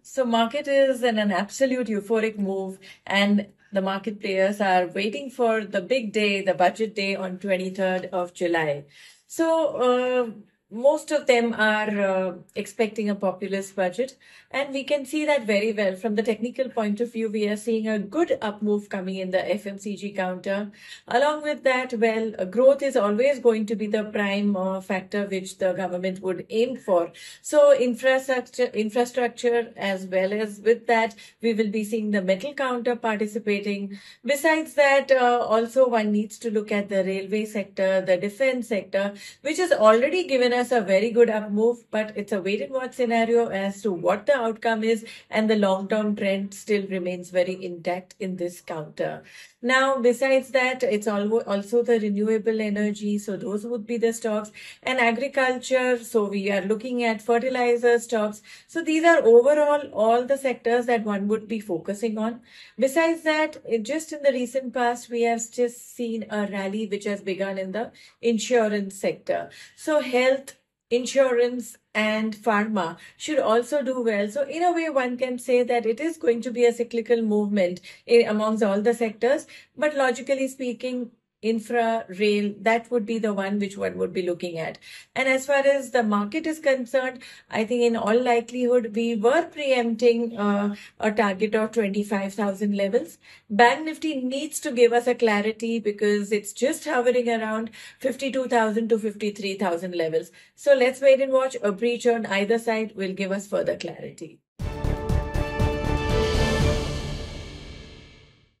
So market is in an absolute euphoric move, and the market players are waiting for the big day, the budget day on 23rd of July. So most of them are expecting a populist budget, and we can see that very well from the technical point of view. We are seeing a good up move coming in the FMCG counter. Along with that, well, growth is always going to be the prime factor which the government would aim for. So infrastructure as well as with that, we will be seeing the metal counter participating. Besides that, also one needs to look at the railway sector, the defense sector, which has already given us a very good up move, but it's a wait and watch scenario as to what the outcome is, and the long-term trend still remains very intact in this counter. Now, besides that, it's also the renewable energy, so those would be the stocks, and agriculture. So we are looking at fertilizer stocks. So these are overall all the sectors that one would be focusing on. Besides that, just in the recent past, we have just seen a rally which has begun in the insurance sector. So health, insurance, and pharma should also do well. So in a way, one can say that it is going to be a cyclical movement amongst all the sectors. But logically speaking, infra, rail, that would be the one which one would be looking at. And as far as the market is concerned, I think in all likelihood, we were preempting a target of 25,000 levels. Bank Nifty needs to give us a clarity because it's just hovering around 52,000 to 53,000 levels. So let's wait and watch. A breach on either side will give us further clarity.